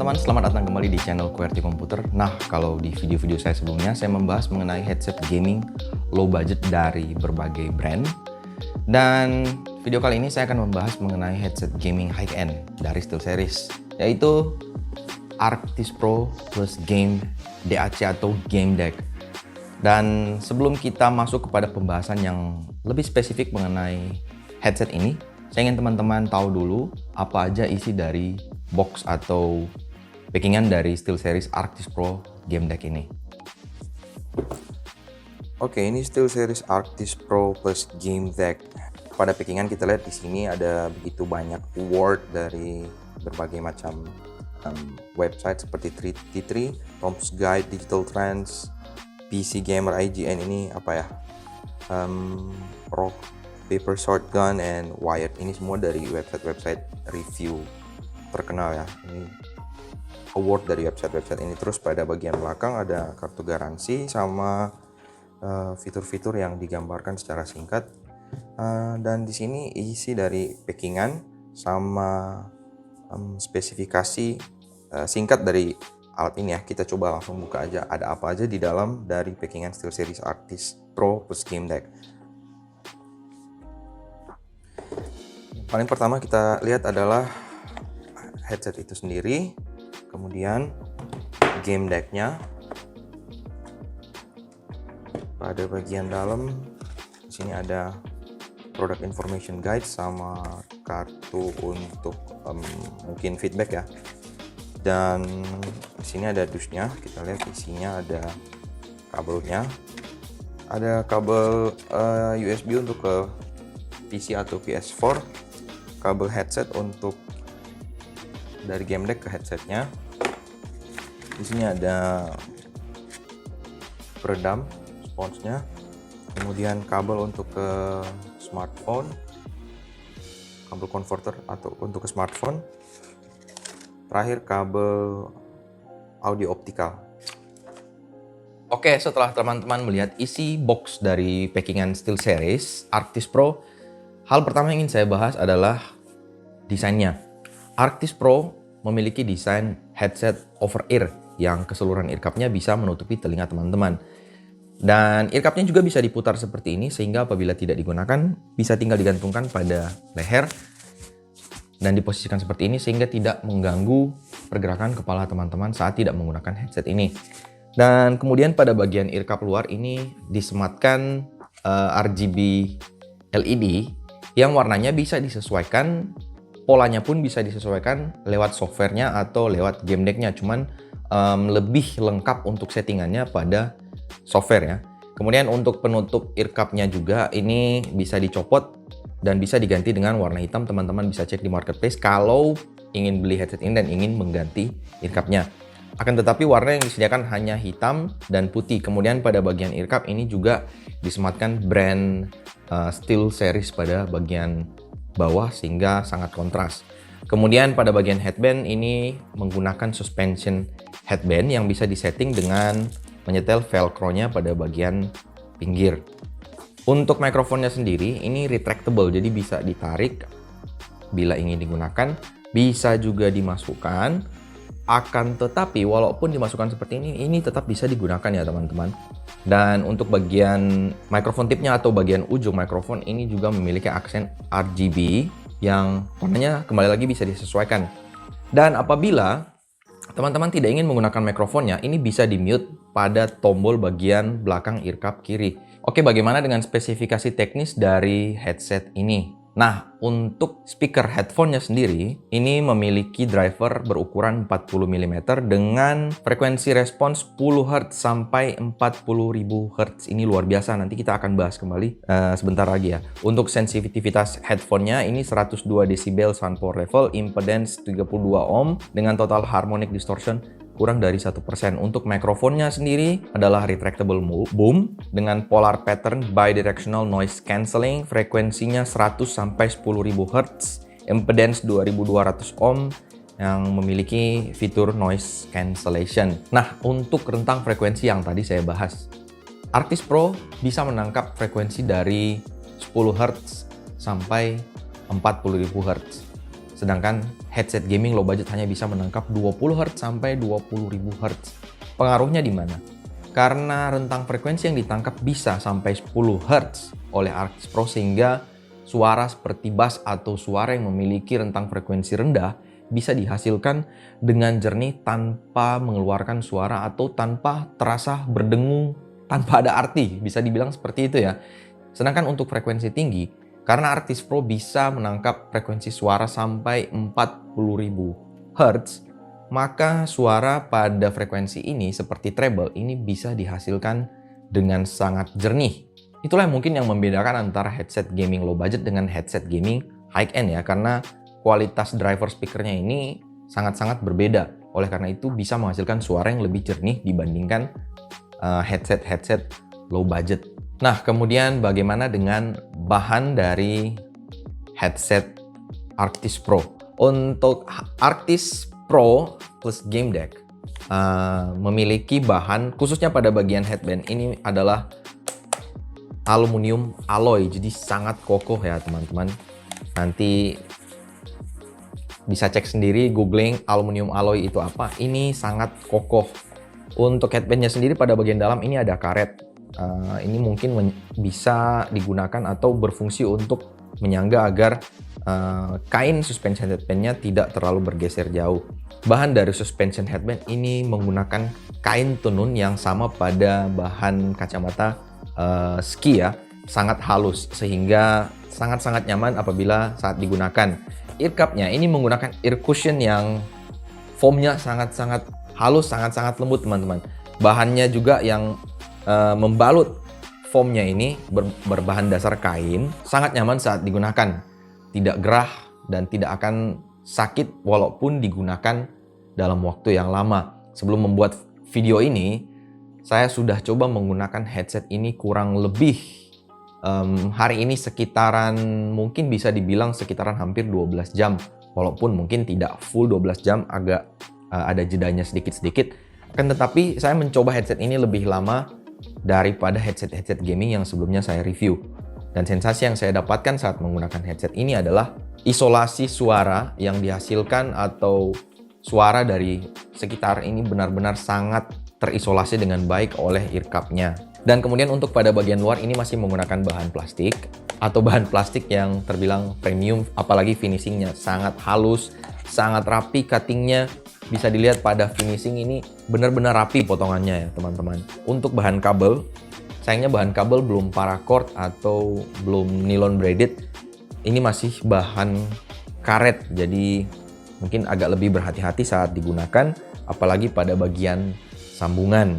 teman-teman, selamat datang kembali di channel QWERTY Komputer. Nah, kalau di video-video saya sebelumnya, saya membahas mengenai headset gaming low budget dari berbagai brand. Dan video kali ini saya akan membahas mengenai headset gaming high-end dari SteelSeries, yaitu Arctis Pro plus Game DAC atau Game Deck. Dan sebelum kita masuk kepada pembahasan yang lebih spesifik mengenai headset ini, saya ingin teman-teman tahu dulu apa aja isi dari box atau packingan dari SteelSeries Arctis Pro Game Deck ini. Oke, ini SteelSeries Arctis Pro plus Game Deck. Pada packingan kita lihat di sini ada begitu banyak award dari berbagai macam website seperti T3, Tom's Guide, Digital Trends, PC Gamer, IGN, ini apa ya? Rock Paper Shotgun, and Wired. Ini semua dari website review terkenal ya. Ini award dari website ini. Terus pada bagian belakang ada kartu garansi sama fitur-fitur yang digambarkan secara singkat. Dan di sini isi dari packingan sama spesifikasi singkat dari alat ini ya. Kita coba langsung buka aja ada apa aja di dalam dari packingan SteelSeries Arctis Pro plus Game Deck. Paling pertama kita lihat adalah headset itu sendiri, kemudian game decknya. Pada bagian dalam di sini ada product information guide sama kartu untuk mungkin feedback ya. Dan di sini ada dusnya. Kita lihat isinya ada kabelnya, ada kabel USB untuk ke PC atau PS4, kabel headset untuk dari game deck ke headsetnya. Di sini ada peredam sponsnya, kemudian kabel untuk ke smartphone, kabel converter atau untuk ke smartphone, terakhir kabel audio optikal. Oke, setelah teman-teman melihat isi box dari packingan SteelSeries Arctis Pro, hal pertama yang ingin saya bahas adalah desainnya. Arctis Pro memiliki desain headset over ear yang keseluruhan earcupnya bisa menutupi telinga teman-teman. Dan earcupnya juga bisa diputar seperti ini sehingga apabila tidak digunakan bisa tinggal digantungkan pada leher dan diposisikan seperti ini sehingga tidak mengganggu pergerakan kepala teman-teman saat tidak menggunakan headset ini. Dan kemudian pada bagian earcup luar ini disematkan RGB LED yang warnanya bisa disesuaikan. Polanya pun bisa disesuaikan lewat softwarenya atau lewat game decknya, cuman lebih lengkap untuk settingannya pada software ya. Kemudian untuk penutup earcupnya juga ini bisa dicopot dan bisa diganti dengan warna hitam. Teman-teman bisa cek di marketplace kalau ingin beli headset ini dan ingin mengganti earcupnya. Akan tetapi warna yang disediakan hanya hitam dan putih. Kemudian pada bagian earcup ini juga disematkan brand SteelSeries pada bagian bawah sehingga sangat kontras. Kemudian pada bagian headband ini menggunakan suspension headband yang bisa disetting dengan menyetel velcro-nya pada bagian pinggir. Untuk mikrofonnya sendiri ini retractable, jadi bisa ditarik bila ingin digunakan, bisa juga dimasukkan. Akan tetapi walaupun dimasukkan seperti ini tetap bisa digunakan ya teman-teman. Dan untuk bagian mikrofon tipnya atau bagian ujung mikrofon ini juga memiliki aksen RGB yang warnanya kembali lagi bisa disesuaikan. Dan apabila teman-teman tidak ingin menggunakan mikrofonnya, ini bisa di-mute pada tombol bagian belakang earcup kiri. Oke, bagaimana dengan spesifikasi teknis dari headset ini? Nah, untuk speaker headphone-nya sendiri, ini memiliki driver berukuran 40 mm dengan frekuensi respons 10 Hz sampai 40.000 Hz. Ini luar biasa, nanti kita akan bahas kembali sebentar lagi ya. Untuk sensitivitas headphone-nya ini 102 decibel sound power level, impedance 32 ohm dengan total harmonic distortion kurang dari 1%. Untuk mikrofonnya sendiri adalah retractable boom dengan polar pattern bidirectional noise cancelling, frekuensinya 100 sampai 10.000 Hz, impedance 2200 ohm yang memiliki fitur noise cancellation. Nah, untuk rentang frekuensi yang tadi saya bahas, Arctis Pro bisa menangkap frekuensi dari 10 Hz sampai 40.000 Hz. Sedangkan headset gaming low budget hanya bisa menangkap 20 Hz sampai 20.000 Hz. Pengaruhnya di mana? Karena rentang frekuensi yang ditangkap bisa sampai 10 Hz oleh Arctis Pro, sehingga suara seperti bass atau suara yang memiliki rentang frekuensi rendah bisa dihasilkan dengan jernih tanpa mengeluarkan suara atau tanpa terasa berdengung, tanpa ada arti. Bisa dibilang seperti itu ya. Sedangkan untuk frekuensi tinggi, karena Arctis Pro bisa menangkap frekuensi suara sampai 40.000 Hz, maka suara pada frekuensi ini seperti treble ini bisa dihasilkan dengan sangat jernih. Itulah mungkin yang membedakan antara headset gaming low budget dengan headset gaming high end ya, karena kualitas driver speakernya ini sangat-sangat berbeda. Oleh karena itu bisa menghasilkan suara yang lebih jernih dibandingkan headset-headset low budget. Nah, kemudian bagaimana dengan bahan dari headset Arctis Pro? Untuk Arctis Pro plus Game Deck memiliki bahan, khususnya pada bagian headband ini adalah aluminium alloy. Jadi sangat kokoh ya teman-teman. Nanti bisa cek sendiri, googling aluminium alloy itu apa. Ini sangat kokoh. Untuk headbandnya sendiri pada bagian dalam ini ada karet. Ini mungkin bisa digunakan atau berfungsi untuk menyangga agar kain suspension headbandnya tidak terlalu bergeser jauh. Bahan dari suspension headband ini menggunakan kain tenun yang sama pada bahan kacamata ski ya, sangat halus sehingga sangat-sangat nyaman apabila saat digunakan. Ear cup-nya ini menggunakan ear cushion yang foamnya sangat-sangat halus, sangat-sangat lembut teman-teman. Bahannya juga yang membalut foamnya ini berbahan dasar kain, sangat nyaman saat digunakan, tidak gerah dan tidak akan sakit walaupun digunakan dalam waktu yang lama. Sebelum membuat video ini, saya sudah coba menggunakan headset ini kurang lebih hari ini sekitaran, mungkin bisa dibilang sekitaran hampir 12 jam. Walaupun mungkin tidak full 12 jam, agak ada jedanya sedikit-sedikit. Akan tetapi saya mencoba headset ini lebih lama daripada headset-headset gaming yang sebelumnya saya review. Dan sensasi yang saya dapatkan saat menggunakan headset ini adalah isolasi suara yang dihasilkan atau suara dari sekitar ini benar-benar sangat terisolasi dengan baik oleh ear cup-nya. Dan kemudian untuk pada bagian luar ini masih menggunakan bahan plastik atau bahan plastik yang terbilang premium, apalagi finishingnya sangat halus, sangat rapi cuttingnya. Bisa dilihat pada finishing ini benar-benar rapi potongannya ya teman-teman. Untuk bahan kabel, sayangnya bahan kabel belum paracord atau belum nylon braided. Ini masih bahan karet, jadi mungkin agak lebih berhati-hati saat digunakan, apalagi pada bagian sambungan.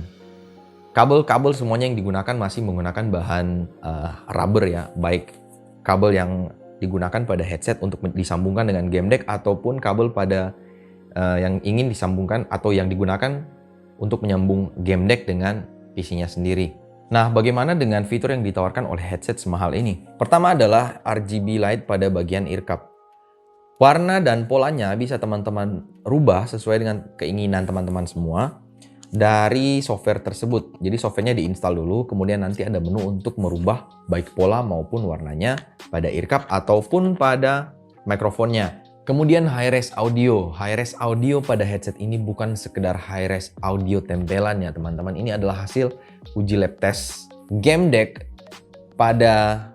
Kabel-kabel semuanya yang digunakan masih menggunakan bahan rubber ya, baik kabel yang digunakan pada headset untuk disambungkan dengan game deck ataupun kabel pada yang ingin disambungkan atau yang digunakan untuk menyambung game deck dengan PC-nya sendiri. Nah, bagaimana dengan fitur yang ditawarkan oleh headset semahal ini? Pertama adalah RGB light pada bagian ear cup. Warna dan polanya bisa teman-teman rubah sesuai dengan keinginan teman-teman semua dari software tersebut. Jadi softwarenya diinstal dulu, kemudian nanti ada menu untuk merubah baik pola maupun warnanya pada ear cup ataupun pada mikrofonnya. Kemudian high-res audio. High-res audio pada headset ini bukan sekedar high-res audio tempelan ya teman-teman. Ini adalah hasil uji lab test. Game deck pada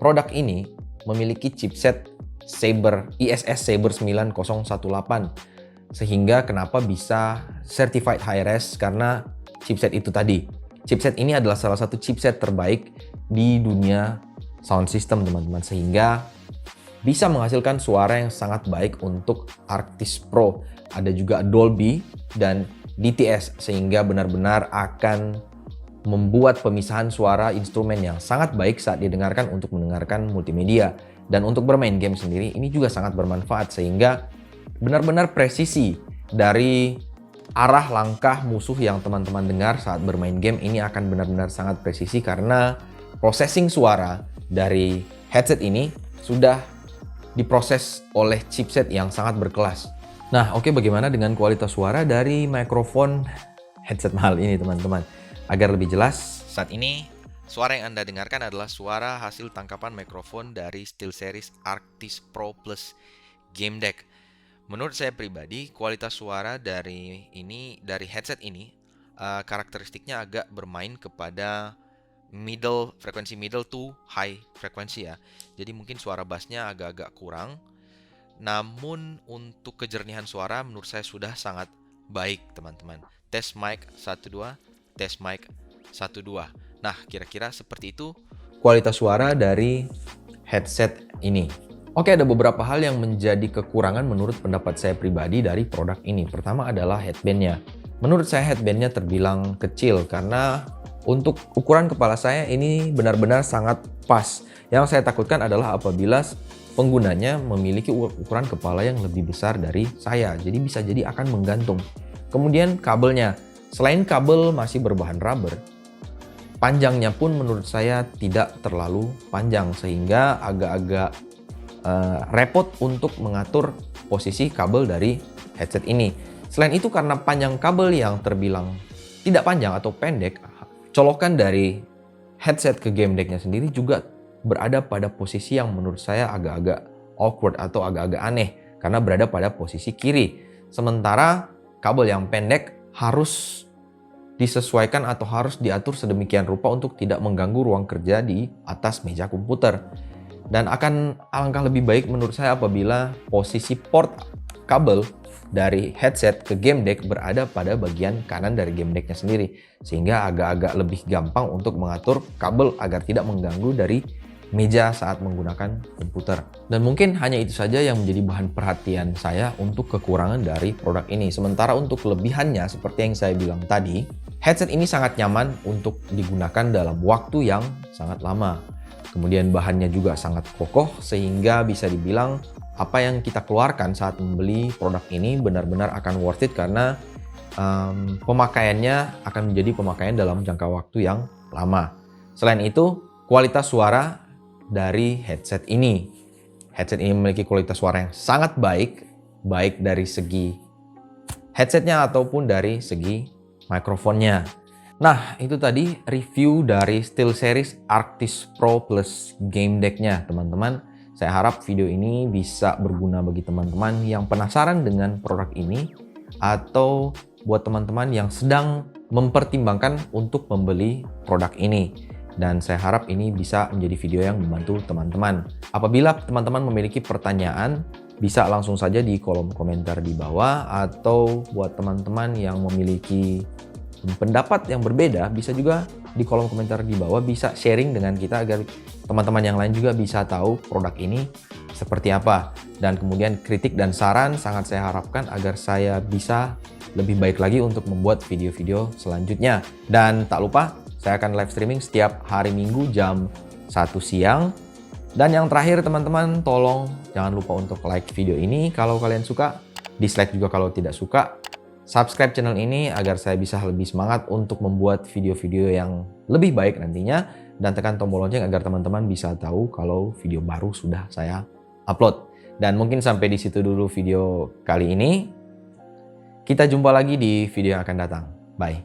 produk ini memiliki chipset Saber ISS Saber 9018. Sehingga kenapa bisa certified high-res, karena chipset itu tadi. Chipset ini adalah salah satu chipset terbaik di dunia sound system teman-teman. Sehingga bisa menghasilkan suara yang sangat baik untuk Arctis Pro. Ada juga Dolby dan DTS sehingga benar-benar akan membuat pemisahan suara instrumen yang sangat baik saat didengarkan untuk mendengarkan multimedia. Dan untuk bermain game sendiri ini juga sangat bermanfaat sehingga benar-benar presisi dari arah langkah musuh yang teman-teman dengar saat bermain game ini akan benar-benar sangat presisi karena processing suara dari headset ini sudah diproses oleh chipset yang sangat berkelas. Nah, oke, bagaimana dengan kualitas suara dari mikrofon headset mahal ini, teman-teman? Agar lebih jelas, saat ini suara yang Anda dengarkan adalah suara hasil tangkapan mikrofon dari SteelSeries Arctis Pro Plus Game Deck. Menurut saya pribadi, kualitas suara dari headset ini karakteristiknya agak bermain kepada frekuensi middle to high frekuensi ya. Jadi mungkin suara bassnya agak-agak kurang. Namun untuk kejernihan suara menurut saya sudah sangat baik, teman-teman. Tes mic 12, tes mic 12. Nah, kira-kira seperti itu kualitas suara dari headset ini. Oke, ada beberapa hal yang menjadi kekurangan menurut pendapat saya pribadi dari produk ini. Pertama adalah headbandnya. Menurut saya headbandnya terbilang kecil karena untuk ukuran kepala saya ini benar-benar sangat pas. Yang saya takutkan adalah apabila penggunanya memiliki ukuran kepala yang lebih besar dari saya. Jadi bisa jadi akan menggantung. Kemudian kabelnya. Selain kabel masih berbahan rubber, panjangnya pun menurut saya tidak terlalu panjang sehingga agak-agak repot untuk mengatur posisi kabel dari headset ini. Selain itu karena panjang kabel yang terbilang tidak panjang atau pendek, colokan dari headset ke game decknya sendiri juga berada pada posisi yang menurut saya agak-agak awkward atau agak-agak aneh karena berada pada posisi kiri. Sementara kabel yang pendek harus disesuaikan atau harus diatur sedemikian rupa untuk tidak mengganggu ruang kerja di atas meja komputer. Dan akan alangkah lebih baik menurut saya apabila posisi port kabel dari headset ke game deck berada pada bagian kanan dari game decknya sendiri. Sehingga agak-agak lebih gampang untuk mengatur kabel agar tidak mengganggu dari meja saat menggunakan komputer. Dan mungkin hanya itu saja yang menjadi bahan perhatian saya untuk kekurangan dari produk ini. Sementara untuk kelebihannya seperti yang saya bilang tadi, headset ini sangat nyaman untuk digunakan dalam waktu yang sangat lama. Kemudian bahannya juga sangat kokoh sehingga bisa dibilang apa yang kita keluarkan saat membeli produk ini benar-benar akan worth it karena pemakaiannya akan menjadi pemakaian dalam jangka waktu yang lama. Selain itu, kualitas suara dari headset ini. Headset ini memiliki kualitas suara yang sangat baik, baik dari segi headsetnya ataupun dari segi mikrofonnya. Nah, itu tadi review dari SteelSeries Arctis Pro Plus Game Deck-nya, teman-teman. Saya harap video ini bisa berguna bagi teman-teman yang penasaran dengan produk ini atau buat teman-teman yang sedang mempertimbangkan untuk membeli produk ini. Dan saya harap ini bisa menjadi video yang membantu teman-teman. Apabila teman-teman memiliki pertanyaan, bisa langsung saja di kolom komentar di bawah, atau buat teman-teman yang memiliki pendapat yang berbeda bisa juga di kolom komentar di bawah, bisa sharing dengan kita agar teman-teman yang lain juga bisa tahu produk ini seperti apa. Dan kemudian kritik dan saran sangat saya harapkan agar saya bisa lebih baik lagi untuk membuat video-video selanjutnya. Dan tak lupa saya akan live streaming setiap hari Minggu jam 1 siang. Dan yang terakhir teman-teman, tolong jangan lupa untuk like video ini kalau kalian suka, dislike juga kalau tidak suka. Subscribe channel ini agar saya bisa lebih semangat untuk membuat video-video yang lebih baik nantinya. Dan tekan tombol lonceng agar teman-teman bisa tahu kalau video baru sudah saya upload. Dan mungkin sampai di situ dulu video kali ini. Kita jumpa lagi di video yang akan datang. Bye.